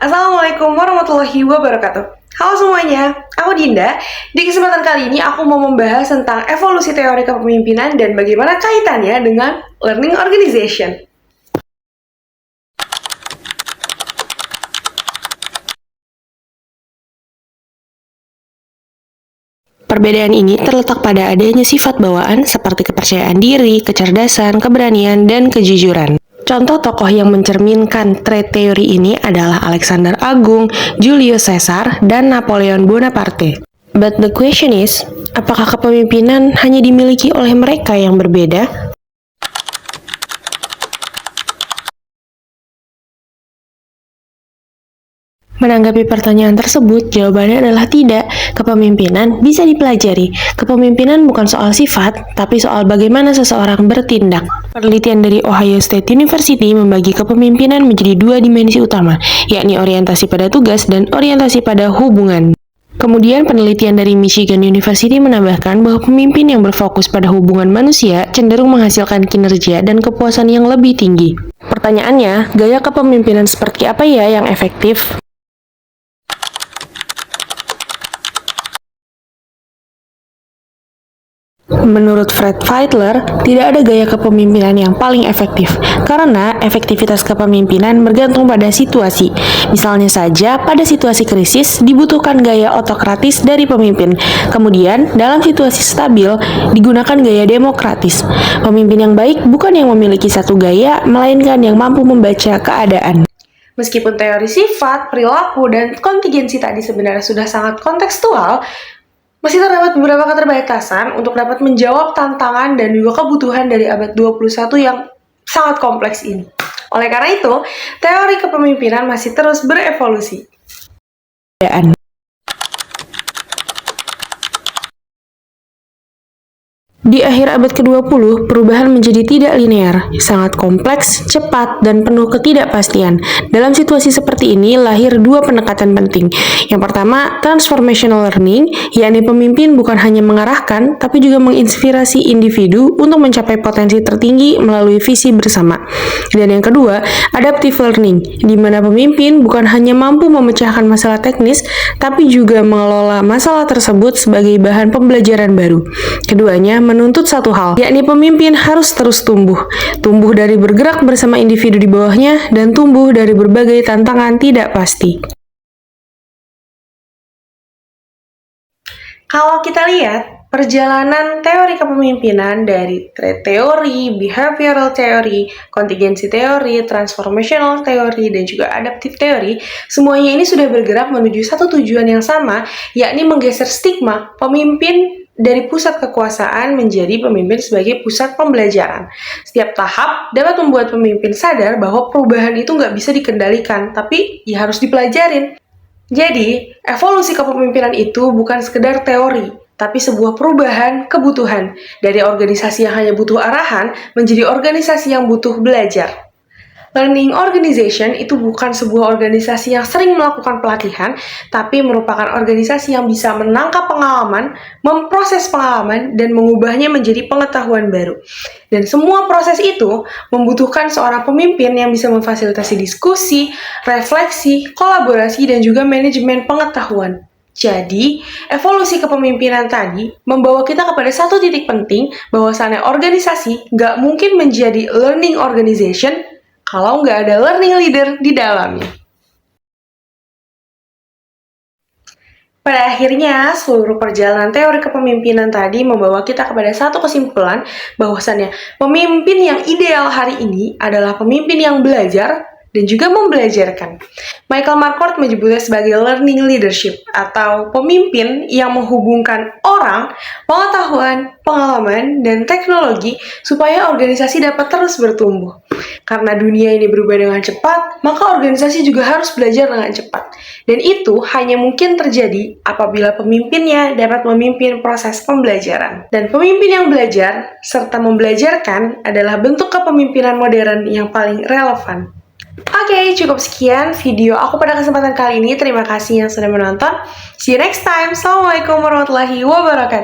Assalamualaikum warahmatullahi wabarakatuh. Halo semuanya, aku Dinda. Di kesempatan kali ini aku mau membahas tentang evolusi teori kepemimpinan dan bagaimana kaitannya dengan learning organization. Perbedaan ini terletak pada adanya sifat bawaan seperti kepercayaan diri, kecerdasan, keberanian, dan kejujuran. Contoh tokoh yang mencerminkan trait teori ini adalah Alexander Agung, Julius Caesar, dan Napoleon Bonaparte. But the question is, apakah kepemimpinan hanya dimiliki oleh mereka yang berbeda? Menanggapi pertanyaan tersebut, jawabannya adalah tidak. Kepemimpinan bisa dipelajari. Kepemimpinan bukan soal sifat, tapi soal bagaimana seseorang bertindak. Penelitian dari Ohio State University membagi kepemimpinan menjadi dua dimensi utama, yakni orientasi pada tugas dan orientasi pada hubungan. Kemudian penelitian dari Michigan University menambahkan bahwa pemimpin yang berfokus pada hubungan manusia cenderung menghasilkan kinerja dan kepuasan yang lebih tinggi. Pertanyaannya, gaya kepemimpinan seperti apa ya yang efektif? Menurut Fred Feitler, tidak ada gaya kepemimpinan yang paling efektif, karena efektivitas kepemimpinan bergantung pada situasi. Misalnya saja, pada situasi krisis, dibutuhkan gaya otokratis dari pemimpin. Kemudian, dalam situasi stabil, digunakan gaya demokratis. Pemimpin yang baik bukan yang memiliki satu gaya, melainkan yang mampu membaca keadaan. Meskipun teori sifat, perilaku, dan kontingensi tadi sebenarnya sudah sangat kontekstual, masih terdapat beberapa keterbatasan untuk dapat menjawab tantangan dan juga kebutuhan dari abad 21 yang sangat kompleks ini. Oleh karena itu, teori kepemimpinan masih terus berevolusi. Di akhir abad ke-20, perubahan menjadi tidak linear, sangat kompleks, cepat, dan penuh ketidakpastian. Dalam situasi seperti ini, lahir dua pendekatan penting. Yang pertama, transformational learning, yakni pemimpin bukan hanya mengarahkan, tapi juga menginspirasi individu untuk mencapai potensi tertinggi melalui visi bersama. Dan yang kedua, adaptive learning, di mana pemimpin bukan hanya mampu memecahkan masalah teknis, tapi juga mengelola masalah tersebut sebagai bahan pembelajaran baru. Keduanya menuntut satu hal, yakni pemimpin harus terus tumbuh dari bergerak bersama individu di bawahnya, dan tumbuh dari berbagai tantangan tidak pasti. Kalau kita lihat, perjalanan teori kepemimpinan dari trait teori, behavioral teori, kontingensi teori, transformational teori, dan juga adaptive teori, semuanya ini sudah bergerak menuju satu tujuan yang sama, yakni menggeser stigma pemimpin dari pusat kekuasaan menjadi pemimpin sebagai pusat pembelajaran. Setiap tahap dapat membuat pemimpin sadar bahwa perubahan itu nggak bisa dikendalikan, tapi ya harus dipelajarin. Jadi, evolusi kepemimpinan itu bukan sekedar teori, tapi sebuah perubahan kebutuhan dari organisasi yang hanya butuh arahan menjadi organisasi yang butuh belajar. Learning organization itu bukan sebuah organisasi yang sering melakukan pelatihan, tapi merupakan organisasi yang bisa menangkap pengalaman, memproses pengalaman, dan mengubahnya menjadi pengetahuan baru. Dan semua proses itu membutuhkan seorang pemimpin yang bisa memfasilitasi diskusi, refleksi, kolaborasi, dan juga manajemen pengetahuan. Jadi, evolusi kepemimpinan tadi membawa kita kepada satu titik penting bahwasannya organisasi nggak mungkin menjadi learning organization kalau nggak ada learning leader di dalamnya. Pada akhirnya, seluruh perjalanan teori kepemimpinan tadi membawa kita kepada satu kesimpulan bahwasannya pemimpin yang ideal hari ini adalah pemimpin yang belajar dan juga membelajarkan. Michael Marquardt menyebutnya sebagai learning leadership atau pemimpin yang menghubungkan orang, pengetahuan, pengalaman, dan teknologi supaya organisasi dapat terus bertumbuh. Karena dunia ini berubah dengan cepat, maka organisasi juga harus belajar dengan cepat. Dan itu hanya mungkin terjadi apabila pemimpinnya dapat memimpin proses pembelajaran. Dan pemimpin yang belajar serta membelajarkan adalah bentuk kepemimpinan modern yang paling relevan. Oke, cukup sekian video aku pada kesempatan kali ini. Terima kasih yang sudah menonton. See you next time. Assalamualaikum warahmatullahi wabarakatuh.